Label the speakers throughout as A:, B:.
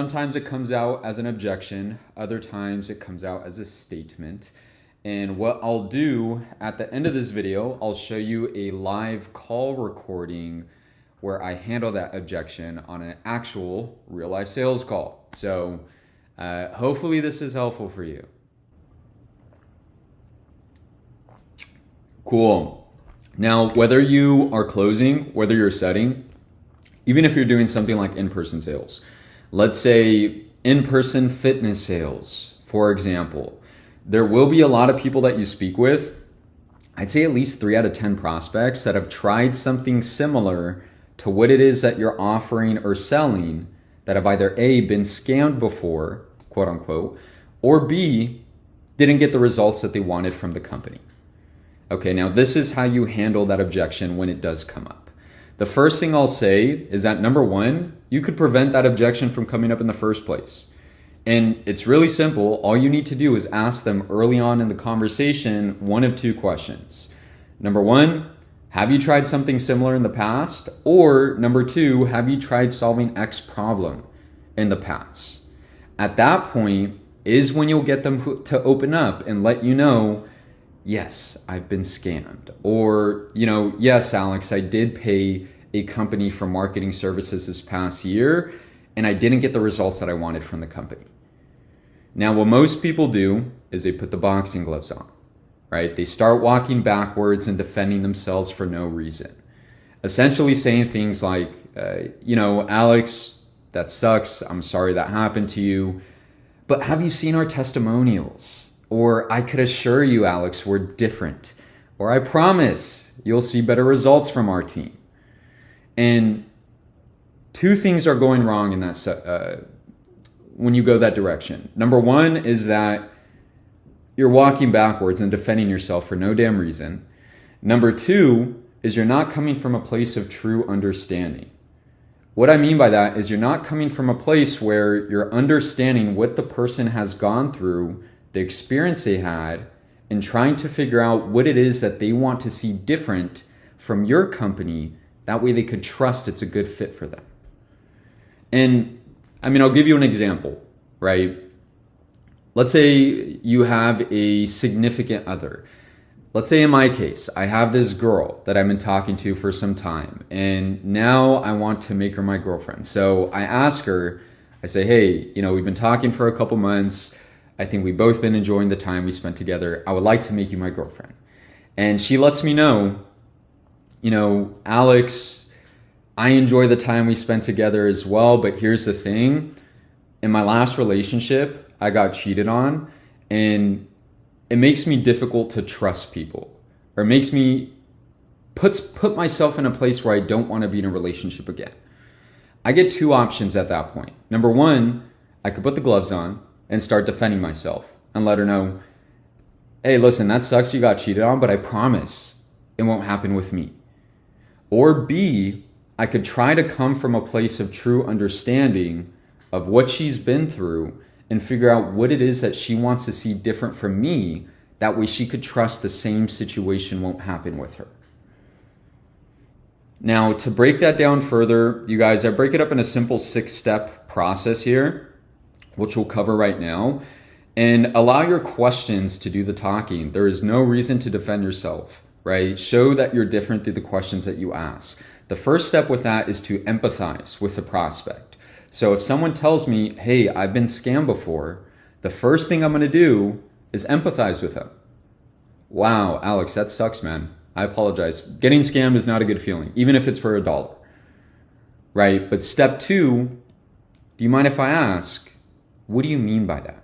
A: Sometimes it comes out as an objection, other times it comes out as a statement. And what I'll do at the end of this video, I'll show you a live call recording where I handle that objection on an actual real life sales call. So hopefully this is helpful for you. Cool. Now, whether you are closing, whether you're setting, even if you're doing something like in-person sales, let's say in-person fitness sales, for example, there will be a lot of people that you speak with. I'd say at least 3 out of 10 prospects that have tried something similar to what it is that you're offering or selling, that have either A, been scammed before, quote unquote, or B, didn't get the results that they wanted from the company. Okay, now this is how you handle that objection when it does come up. The first thing I'll say is that number one, you could prevent that objection from coming up in the first place. And it's really simple. All you need to do is ask them early on in the conversation one of 2 questions. Number one, have you tried something similar in the past? Or number 2, have you tried solving X problem in the past? At that point is when you'll get them to open up and let you know, yes, I've been scammed. Or, yes, Alex, I did pay a company for marketing services this past year and I didn't get the results that I wanted from the company. Now, what most people do is they put the boxing gloves on, right? They start walking backwards and defending themselves for no reason. Essentially saying things like, Alex, that sucks. I'm sorry that happened to you. But have you seen our testimonials? Or I could assure you, Alex, we're different. Or I promise you'll see better results from our team. And 2 things are going wrong in that when you go that direction. Number one is that you're walking backwards and defending yourself for no damn reason. Number 2 is you're not coming from a place of true understanding. What I mean by that is you're not coming from a place where you're understanding what the person has gone through, the experience they had, and trying to figure out what it is that they want to see different from your company. That way they could trust it's a good fit for them. And I'll give you an example, right? Let's say you have a significant other. Let's say in my case, I have this girl that I've been talking to for some time, and now I want to make her my girlfriend. So I ask her, I say, hey, we've been talking for a couple months. I think we've both been enjoying the time we spent together. I would like to make you my girlfriend. And she lets me know, Alex, I enjoy the time we spent together as well, but here's the thing. In my last relationship, I got cheated on, and it makes me difficult to trust people, or makes me put myself in a place where I don't want to be in a relationship again. I get 2 options at that point. Number 1, I could put the gloves on and start defending myself and let her know, hey, listen, that sucks you got cheated on, but I promise it won't happen with me. Or B, I could try to come from a place of true understanding of what she's been through and figure out what it is that she wants to see different from me. That way she could trust the same situation won't happen with her. Now, to break that down further, you guys, I break it up in a simple 6-step process here, which we'll cover right now. And allow your questions to do the talking. There is no reason to defend yourself, right? Show that you're different through the questions that you ask. The first step with that is to empathize with the prospect. So if someone tells me, hey, I've been scammed before, the first thing I'm going to do is empathize with them. Wow, Alex, that sucks, man. I apologize. Getting scammed is not a good feeling, even if it's for $1, right? But step 2, do you mind if I ask, what do you mean by that?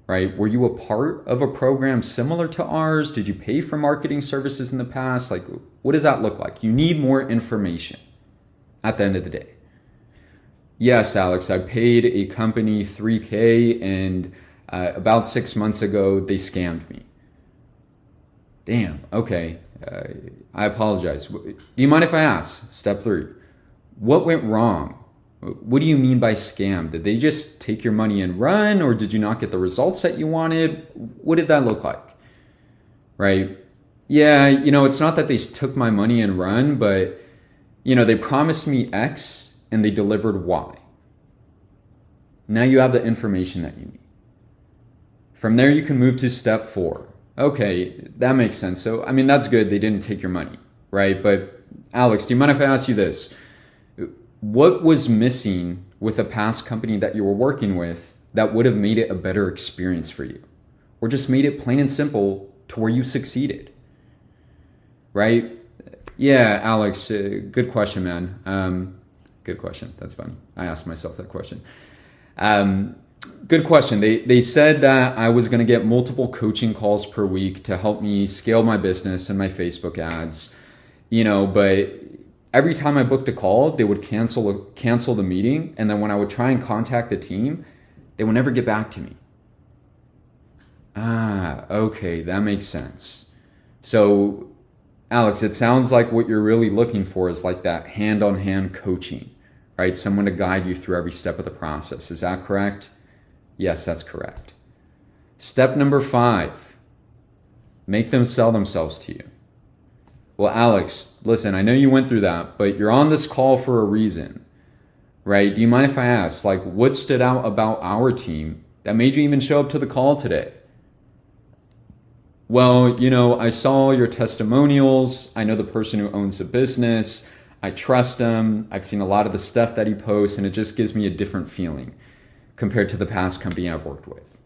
A: Right? Were you a part of a program similar to ours? Did you pay for marketing services in the past? Like, what does that look like? You need more information at the end of the day. Yes, Alex, I paid a company $3,000 and about 6 months ago, they scammed me. Damn, okay. I apologize. Do you mind if I ask? Step 3. What went wrong? What do you mean by scam? Did they just take your money and run, or did you not get the results that you wanted? What did that look like? Right? Yeah, it's not that they took my money and run, but, they promised me X and they delivered Y. Now you have the information that you need. From there, you can move to step 4. Okay, that makes sense. So, I mean, that's good. They didn't take your money, right? But Alex, do you mind if I ask you this? What was missing with a past company that you were working with that would have made it a better experience for you? Or just made it plain and simple to where you succeeded, right? Yeah, Alex, good question, man. Good question. That's funny. I asked myself that question. Good question. They said that I was going to get multiple coaching calls per week to help me scale my business and my Facebook ads, but every time I booked a call, they would cancel the meeting. And then when I would try and contact the team, they would never get back to me. Okay, that makes sense. So, Alex, it sounds like what you're really looking for is like that hand-on-hand coaching, right? Someone to guide you through every step of the process. Is that correct? Yes, that's correct. Step number 5, make them sell themselves to you. Well, Alex, listen, I know you went through that, but you're on this call for a reason, right? Do you mind if I ask, like, what stood out about our team that made you even show up to the call today? Well, I saw your testimonials. I know the person who owns the business. I trust him. I've seen a lot of the stuff that he posts, and it just gives me a different feeling compared to the past company I've worked with,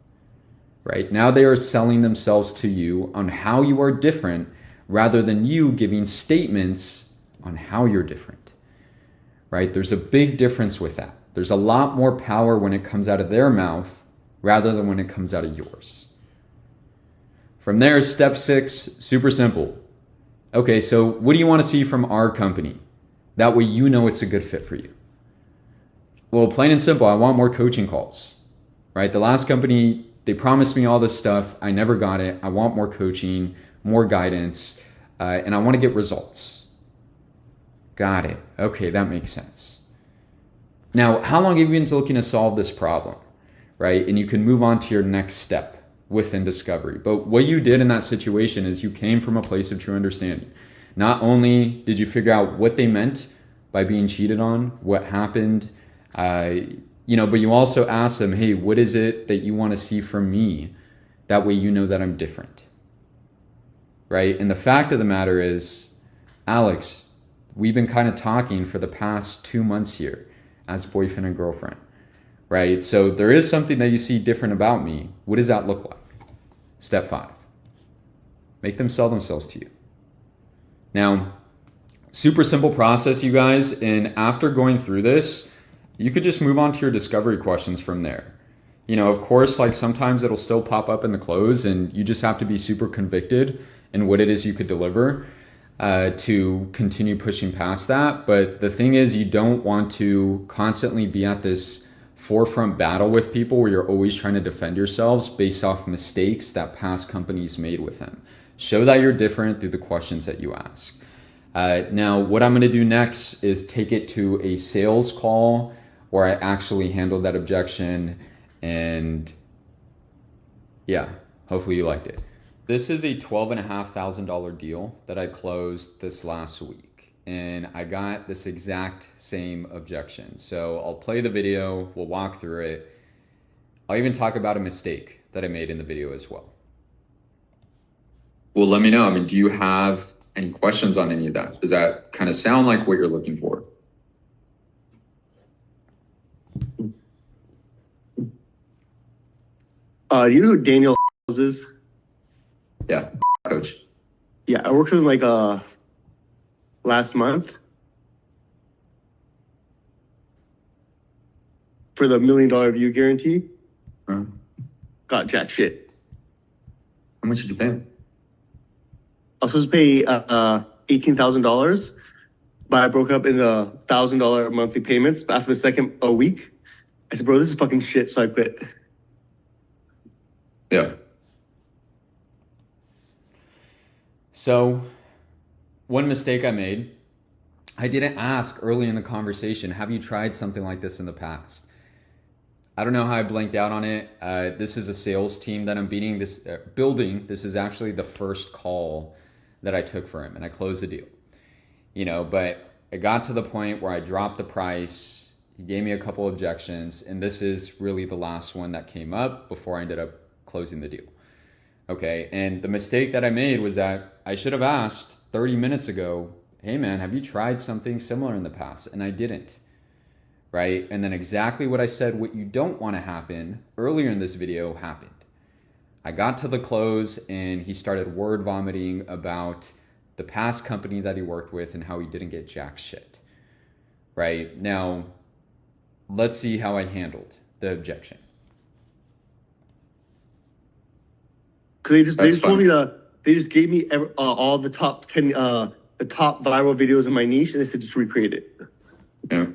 A: right? Now they are selling themselves to you on how you are different rather than you giving statements on how you're different, right? There's a big difference with that. There's a lot more power when it comes out of their mouth rather than when it comes out of yours. From there, step 6, super simple. Okay, so what do you want to see from our company? That way you know it's a good fit for you. Well, plain and simple, I want more coaching calls, right? The last company, they promised me all this stuff. I never got it. I want more coaching, more guidance, and I want to get results. Got it. Okay, that makes sense. Now, how long have you been looking to solve this problem, right? And you can move on to your next step within discovery. But what you did in that situation is you came from a place of true understanding. Not only did you figure out what they meant by being cheated on, what happened, but you also asked them, hey, what is it that you want to see from me? That way you know that I'm different, right? And the fact of the matter is, Alex, we've been kind of talking for the past 2 months here as boyfriend and girlfriend, right? So there is something that you see different about me. What does that look like? Step 5, make them sell themselves to you. Now, super simple process, you guys. And after going through this, you could just move on to your discovery questions from there. Of course, like sometimes it'll still pop up in the close and you just have to be super convicted in what it is you could deliver to continue pushing past that. But the thing is, you don't want to constantly be at this forefront battle with people where you're always trying to defend yourselves based off mistakes that past companies made with them. Show that you're different through the questions that you ask. Now, what I'm going to do next is take it to a sales call where I actually handled that objection. And yeah, hopefully you liked it. This is a $12,500 deal that I closed this last week. And I got this exact same objection. So I'll play the video, we'll walk through it. I'll even talk about a mistake that I made in the video as well. Well, let me know. Do you have any questions on any of that? Does that kind of sound like what you're looking for?
B: You know who Daniel is?
A: Yeah, coach.
B: Yeah, I worked with him last month for the $1 million view guarantee. Got jack shit.
A: How much did you pay him?
B: I was supposed to pay $18,000, but I broke up into $1,000 monthly payments. But after the second week, I said, bro, this is fucking shit, so I quit.
A: Yeah. So, one mistake I made, I didn't ask early in the conversation, have you tried something like this in the past? I don't know how I blanked out on it. This is a sales team that I'm building. This is actually the first call that I took for him, and I closed the deal. But it got to the point where I dropped the price. He gave me a couple objections, and this is really the last one that came up before I ended up closing the deal. Okay, and the mistake that I made was that I should have asked 30 minutes ago, hey man, have you tried something similar in the past? And I didn't, right? And then exactly what I said, what you don't want to happen earlier in this video happened. I got to the close and he started word vomiting about the past company that he worked with and how he didn't get jack shit, right? Now, let's see how I handled the objection.
B: Cause they just gave me all the top 10, the top viral videos in my niche, and they said just recreate it.
C: Yeah.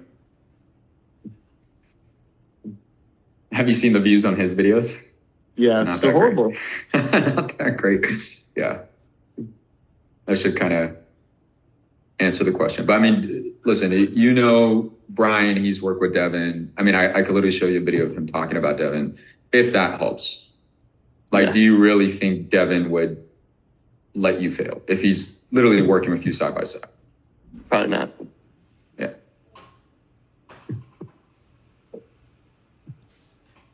C: Have you seen the views on his videos?
B: Yeah,
C: Not
B: it's so horrible.
C: Not that great. Yeah. That should kind of answer the question. But I mean, listen, you know Brian, he's worked with Devin. I mean, I could literally show you a video of him talking about Devin, if that helps. Like, do you really think Devin would let you fail if he's literally working with you side by side?
B: Probably not.
C: Yeah.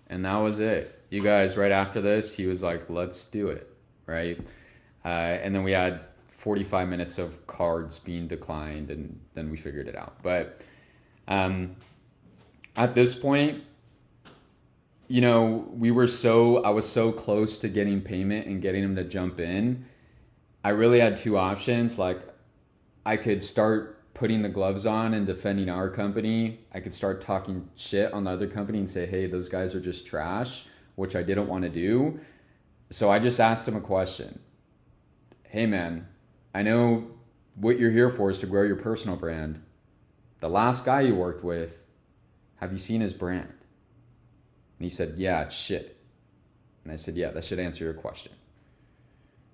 A: And that was it. You guys, right after this, he was like, let's do it, right? And then we had 45 minutes of cards being declined, and then we figured it out. But at this point, you know, I was so close to getting payment and getting him to jump in. I really had two options. Like, I could start putting the gloves on and defending our company. I could start talking shit on the other company and say, hey, those guys are just trash, which I didn't want to do. So I just asked him a question. Hey man, I know what you're here for is to grow your personal brand. The last guy you worked with, have you seen his brand? And he said, yeah, it's shit. And I said, yeah, that should answer your question.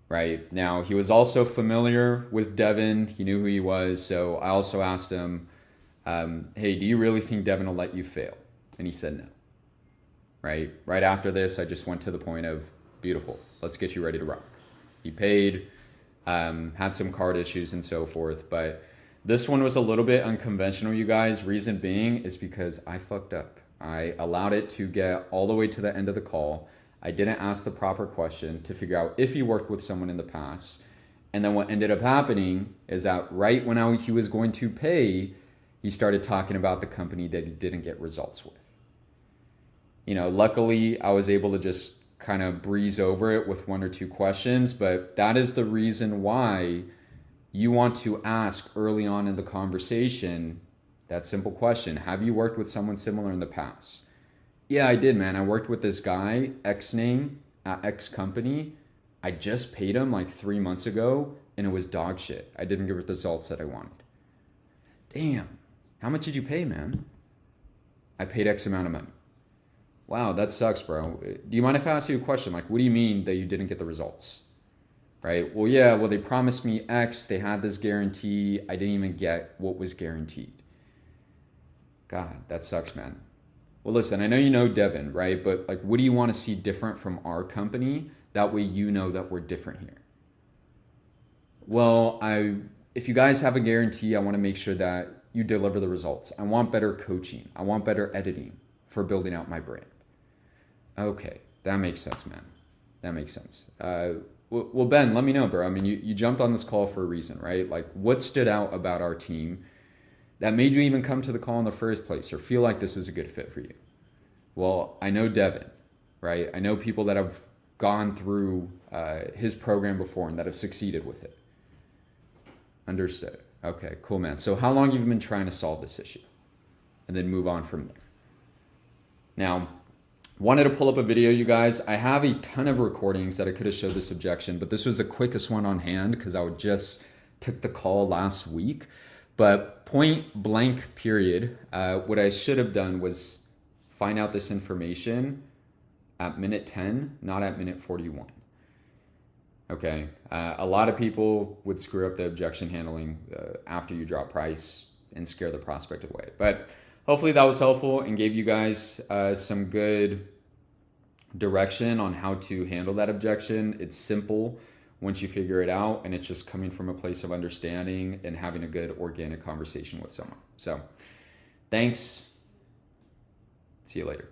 A: Right? Now, he was also familiar with Devin. He knew who he was. So I also asked him, hey, do you really think Devin will let you fail? And he said no. Right? Right after this, I just went to the point of, beautiful, let's get you ready to rock. He paid, had some card issues and so forth. But this one was a little bit unconventional, you guys. Reason being is because I fucked up. I allowed it to get all the way to the end of the call. I didn't ask the proper question to figure out if he worked with someone in the past. And then what ended up happening is that right when he was going to pay, he started talking about the company that he didn't get results with. You know, luckily I was able to just kind of breeze over it with one or two questions, but that is the reason why you want to ask early on in the conversation that simple question. Have you worked with someone similar in the past? Yeah, I did, man. I worked with this guy, X name, at X company. I just paid him like 3 months ago and it was dog shit. I didn't get the results that I wanted. Damn. How much did you pay, man? I paid X amount of money. Wow, that sucks, bro. Do you mind if I ask you a question? Like, what do you mean that you didn't get the results? Right? Well, yeah, they promised me X. They had this guarantee. I didn't even get what was guaranteed. God, that sucks, man. Well, listen, I know you know Devin, right? But like, what do you want to see different from our company? That way you know that we're different here. Well, if you guys have a guarantee, I want to make sure that you deliver the results. I want better coaching. I want better editing for building out my brand. Okay, that makes sense, man. That makes sense. Well, Ben, let me know, bro. I mean, you jumped on this call for a reason, right? Like, what stood out about our team that made you even come to the call in the first place or feel like this is a good fit for you? Well, I know Devin, right? I know people that have gone through his program before and that have succeeded with it. Understood. Okay, cool, man. So how long have you been trying to solve this issue? And then move on from there. Now, wanted to pull up a video, you guys. I have a ton of recordings that I could have showed this objection, but this was the quickest one on hand because I just took the call last week. But point blank period, what I should have done was find out this information at minute 10, not at minute 41. Okay, a lot of people would screw up the objection handling after you drop price and scare the prospect away. But hopefully that was helpful and gave you guys some good direction on how to handle that objection. It's simple once you figure it out, and it's just coming from a place of understanding and having a good organic conversation with someone. So thanks. See you later.